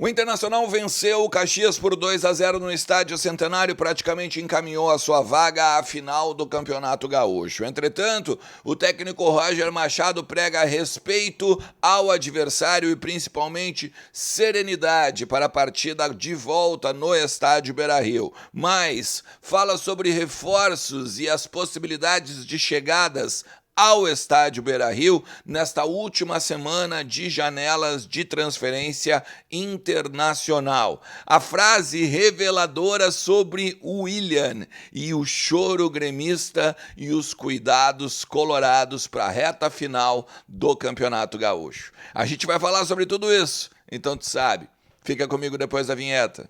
O Internacional venceu o Caxias por 2-0 no Estádio Centenário e praticamente encaminhou a sua vaga à final do Campeonato Gaúcho. Entretanto, o técnico Roger Machado prega respeito ao adversário e principalmente serenidade para a partida de volta no Estádio Beira-Rio. Mas fala sobre reforços e as possibilidades de chegadas ao Estádio Beira-Rio nesta última semana de janelas de transferência internacional. A frase reveladora sobre o Willian e o choro gremista e os cuidados colorados para a reta final do Campeonato Gaúcho. A gente vai falar sobre tudo isso, então tu sabe. Fica comigo depois da vinheta.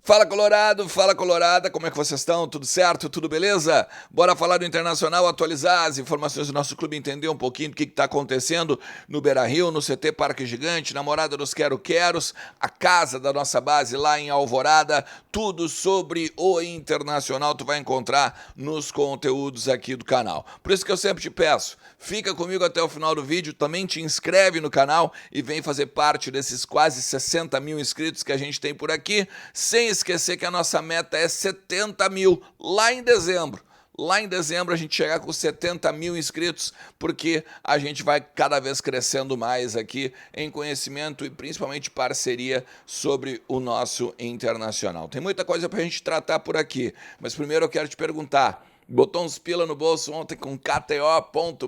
Fala Colorado, fala Colorada, como é que vocês estão? Tudo certo? Tudo beleza? Bora falar do Internacional, atualizar as informações do nosso clube, entender um pouquinho do que está acontecendo no Beira-Rio, no CT Parque Gigante, na Morada dos Quero-Queros, a casa da nossa base lá em Alvorada, tudo sobre o Internacional tu vai encontrar nos conteúdos aqui do canal. Por isso que eu sempre te peço, fica comigo até o final do vídeo, também te inscreve no canal e vem fazer parte desses quase 60 mil inscritos que a gente tem por aqui, sem esquecer que a nossa meta é 70 mil lá em dezembro. Lá em dezembro a gente chegar com 70 mil inscritos, porque a gente vai cada vez crescendo mais aqui em conhecimento e principalmente parceria sobre o nosso Internacional. Tem muita coisa pra gente tratar por aqui, mas primeiro eu quero te perguntar, botou uns pila no bolso ontem com kto.bet.br?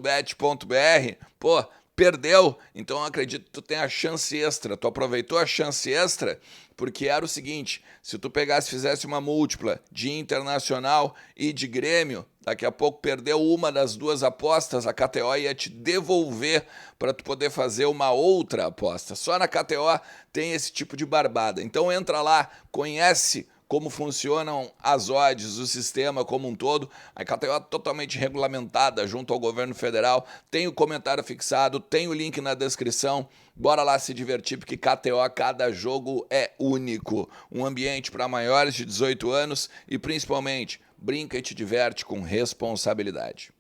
Pô, perdeu? Então eu acredito que tu tem a chance extra. Tu aproveitou a chance extra? Porque era o seguinte, se tu pegasse e fizesse uma múltipla de Internacional e de Grêmio, daqui a pouco perdeu uma das duas apostas, a KTO ia te devolver para tu poder fazer uma outra aposta. Só na KTO tem esse tipo de barbada. Então entra lá, conhece como funcionam as odds, o sistema como um todo. A KTO é totalmente regulamentada junto ao governo federal. Tem o comentário fixado, tem o link na descrição. Bora lá se divertir, porque KTO, cada jogo é único. Um ambiente para maiores de 18 anos e, principalmente, brinca e te diverte com responsabilidade.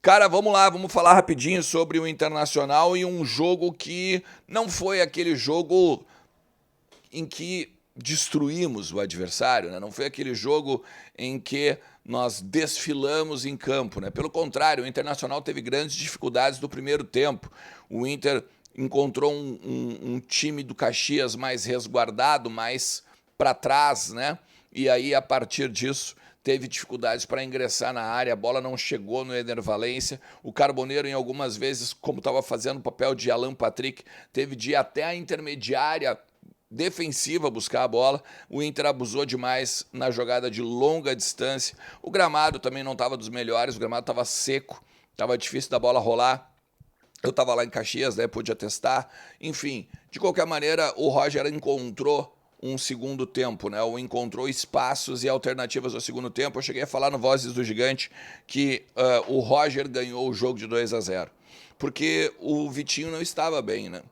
Cara, vamos lá, vamos falar rapidinho sobre o Internacional e um jogo que não foi aquele jogo em que destruímos o adversário, né? Não foi aquele jogo em que nós desfilamos em campo, né? Pelo contrário, o Internacional teve grandes dificuldades no primeiro tempo. O Inter encontrou um time do Caxias mais resguardado, mais para trás, né? E aí, a partir disso, teve dificuldades para ingressar na área, a bola não chegou no Éder Valencia, o Carboneiro em algumas vezes, como estava fazendo o papel de Alan Patrick, teve de ir até a intermediária defensiva buscar a bola, o Inter abusou demais na jogada de longa distância, o gramado também não estava dos melhores, o gramado estava seco, estava difícil da bola rolar, eu estava lá em Caxias, né, podia testar, enfim, de qualquer maneira o Roger encontrou um segundo tempo, né, ou encontrou espaços e alternativas ao segundo tempo. Eu cheguei a falar no Vozes do Gigante que o Roger ganhou o jogo de 2-0, porque o Vitinho não estava bem, né?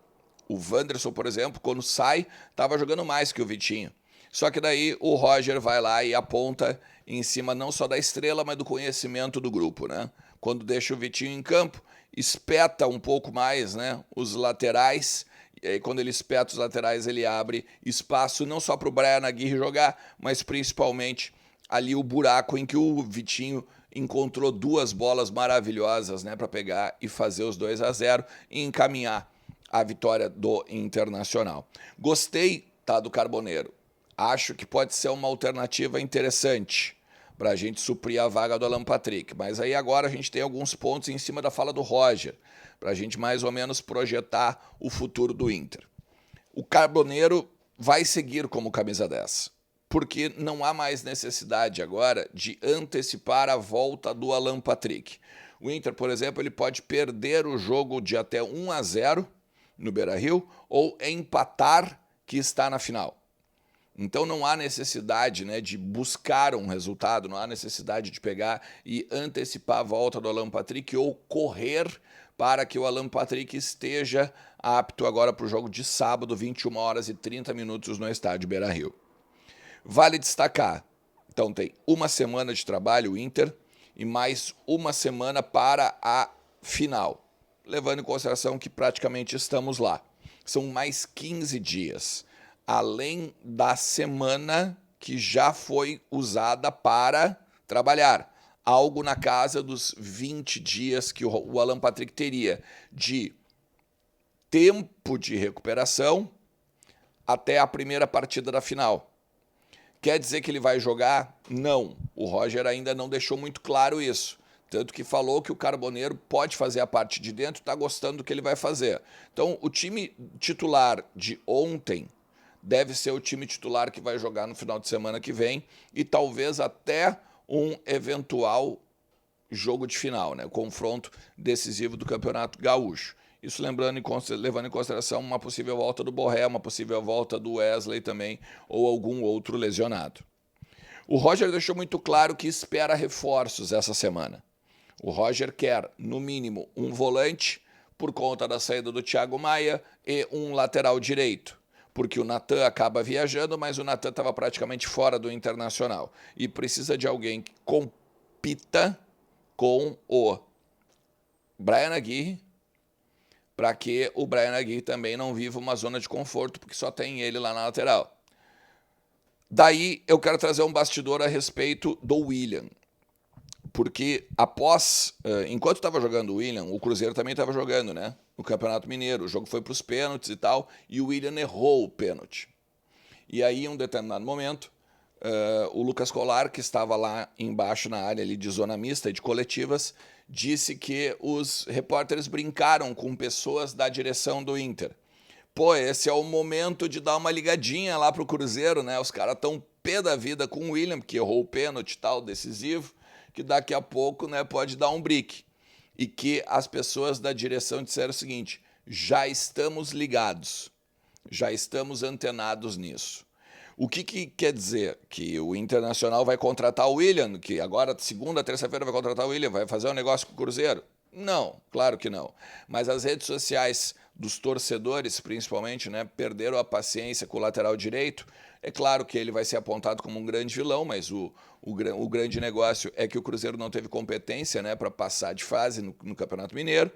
O Wanderson, por exemplo, quando sai, estava jogando mais que o Vitinho. Só que daí o Roger vai lá e aponta em cima não só da estrela, mas do conhecimento do grupo, né? Quando deixa o Vitinho em campo, espeta um pouco mais, né, os laterais, e aí quando ele espeta os laterais, ele abre espaço não só para o Brian Aguirre jogar, mas principalmente ali o buraco em que o Vitinho encontrou duas bolas maravilhosas, né, para pegar e fazer os 2-0 e encaminhar a vitória do Internacional. Gostei, tá, do Carboneiro. Acho que pode ser uma alternativa interessante para a gente suprir a vaga do Alan Patrick. Mas aí agora a gente tem alguns pontos em cima da fala do Roger, para a gente mais ou menos projetar o futuro do Inter. O Carboneiro vai seguir como camisa 10, porque não há mais necessidade agora de antecipar a volta do Alan Patrick. O Inter, por exemplo, ele pode perder o jogo de até 1-0 no Beira-Rio, ou empatar, que está na final. Então não há necessidade, né, de buscar um resultado, não há necessidade de pegar e antecipar a volta do Alan Patrick ou correr para que o Alan Patrick esteja apto agora para o jogo de sábado, 21h30 no estádio Beira-Rio. Vale destacar, então tem uma semana de trabalho o Inter e mais uma semana para a final, levando em consideração que praticamente estamos lá. São mais 15 dias, além da semana que já foi usada para trabalhar. Algo na casa dos 20 dias que o Alan Patrick teria de tempo de recuperação até a primeira partida da final. Quer dizer que ele vai jogar? Não. O Roger ainda não deixou muito claro isso. Tanto que falou que o Carboneiro pode fazer a parte de dentro, está gostando do que ele vai fazer. Então, o time titular de ontem deve ser o time titular que vai jogar no final de semana que vem e talvez até um eventual jogo de final, né? Confronto decisivo do Campeonato Gaúcho. Isso levando em consideração uma possível volta do Borré, uma possível volta do Wesley também, ou algum outro lesionado. O Roger deixou muito claro que espera reforços essa semana. O Roger quer, no mínimo, um volante, por conta da saída do Thiago Maia, e um lateral direito. Porque o Natan acaba viajando, mas o Natan estava praticamente fora do Internacional. E precisa de alguém que compita com o Brian Aguirre, para que o Brian Aguirre também não viva uma zona de conforto, porque só tem ele lá na lateral. Daí eu quero trazer um bastidor a respeito do William, porque enquanto estava jogando o William, o Cruzeiro também estava jogando, né? No Campeonato Mineiro, o jogo foi para os pênaltis e tal, e o William errou o pênalti. E aí, em um determinado momento, o Lucas Colar, que estava lá embaixo na área ali de zona mista e de coletivas, disse que os repórteres brincaram com pessoas da direção do Inter. Pô, esse é o momento de dar uma ligadinha lá pro Cruzeiro, né? Os caras estão pé da vida com o William, que errou o pênalti e tal, decisivo, que daqui a pouco, né, pode dar um brick. E que as pessoas da direção disseram o seguinte: já estamos ligados, já estamos antenados nisso. O que quer dizer? Que o Internacional vai contratar o William, que agora, segunda, terça-feira, vai contratar o William, vai fazer um negócio com o Cruzeiro? Não, claro que não. Mas as redes sociais dos torcedores, principalmente, né, perderam a paciência com o lateral direito. É claro que ele vai ser apontado como um grande vilão, mas o grande negócio é que o Cruzeiro não teve competência, né, para passar de fase no Campeonato Mineiro.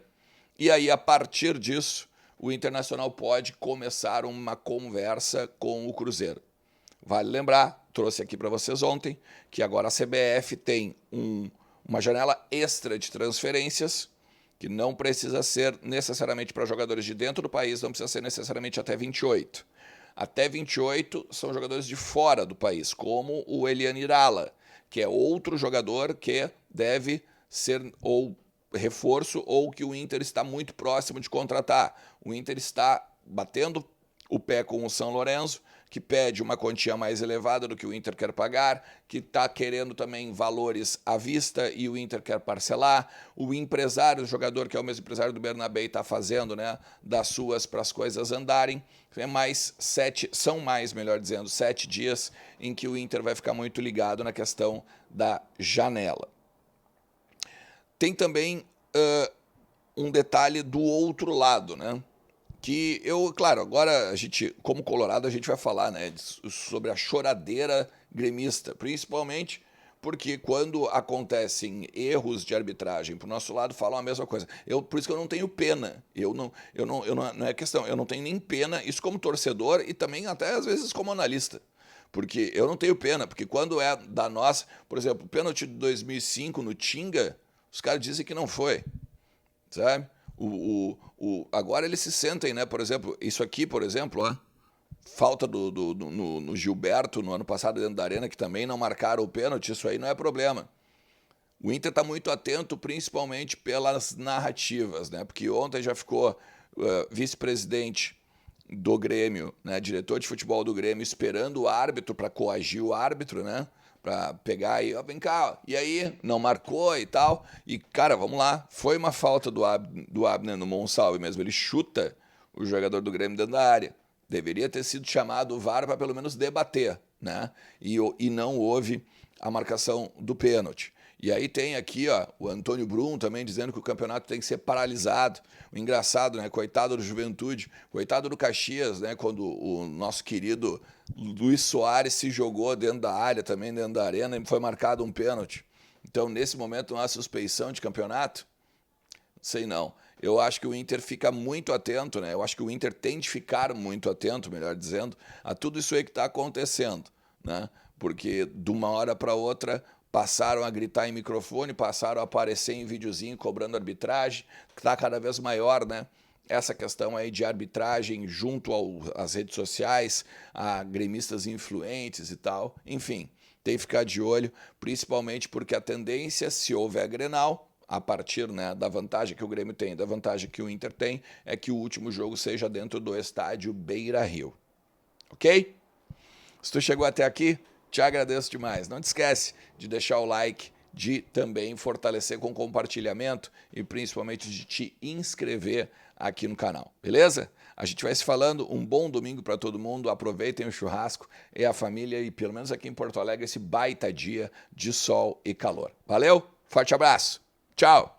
E aí, a partir disso, o Internacional pode começar uma conversa com o Cruzeiro. Vale lembrar, trouxe aqui para vocês ontem, que agora a CBF tem uma janela extra de transferências, que não precisa ser necessariamente para jogadores de dentro do país, não precisa ser necessariamente até 28. Até 28 são jogadores de fora do país, como o Eliane Irala, que é outro jogador que deve ser ou reforço ou que o Inter está muito próximo de contratar. O Inter está batendo o pé com o São Lourenço, que pede uma quantia mais elevada do que o Inter quer pagar, que está querendo também valores à vista e o Inter quer parcelar. O empresário, o jogador que é o mesmo empresário do Bernabé, está fazendo, né, das suas para as coisas andarem. São mais, melhor dizendo, 7 dias em que o Inter vai ficar muito ligado na questão da janela. Tem também um detalhe do outro lado, né? Que claro, agora a gente, como colorado, a gente vai falar, né, sobre a choradeira gremista, principalmente porque quando acontecem erros de arbitragem pro nosso lado, falam a mesma coisa. Por isso que eu não tenho pena. Não é questão, eu não tenho nem pena, isso como torcedor e também até às vezes como analista. Porque eu não tenho pena, porque quando é da nossa, por exemplo, o pênalti de 2005 no Tinga, os caras dizem que não foi, sabe? Agora eles se sentem, né? Por exemplo, isso aqui, por exemplo, ó, falta no Gilberto no ano passado dentro da arena, que também não marcaram o pênalti, isso aí não é problema. O Inter está muito atento, principalmente pelas narrativas, né? Porque ontem já ficou vice-presidente do Grêmio, né? Diretor de futebol do Grêmio, esperando o árbitro para coagir o árbitro, né? Para pegar e, ó, vem cá, ó. E aí, não marcou e tal. E, cara, vamos lá. Foi uma falta do Abner no Monsalve mesmo. Ele chuta o jogador do Grêmio dentro da área. Deveria ter sido chamado o VAR para pelo menos debater, né? E não houve a marcação do pênalti. E aí tem aqui, ó, o Antônio Brum também dizendo que o campeonato tem que ser paralisado. O engraçado, né? Coitado do Juventude, coitado do Caxias, né? Quando o nosso querido Luiz Soares se jogou dentro da área, também dentro da arena, e foi marcado um pênalti. Então, nesse momento, não há suspeição de campeonato? Sei não. Eu acho que o Inter fica muito atento, né? Eu acho que o Inter tem de ficar muito atento, melhor dizendo, a tudo isso aí que está acontecendo, né? Porque de uma hora para outra passaram a gritar em microfone, passaram a aparecer em videozinho cobrando arbitragem, que está cada vez maior, né? Essa questão aí de arbitragem junto às redes sociais, a gremistas influentes e tal. Enfim, tem que ficar de olho, principalmente porque a tendência, se houver a Grenal, a partir, né, da vantagem que o Grêmio tem, da vantagem que o Inter tem, é que o último jogo seja dentro do estádio Beira-Rio. Ok? Se tu chegou até aqui, te agradeço demais. Não te esquece de deixar o like, de também fortalecer com compartilhamento e principalmente de te inscrever aqui no canal, beleza? A gente vai se falando, um bom domingo para todo mundo, aproveitem o churrasco e a família e pelo menos aqui em Porto Alegre esse baita dia de sol e calor. Valeu, forte abraço, tchau!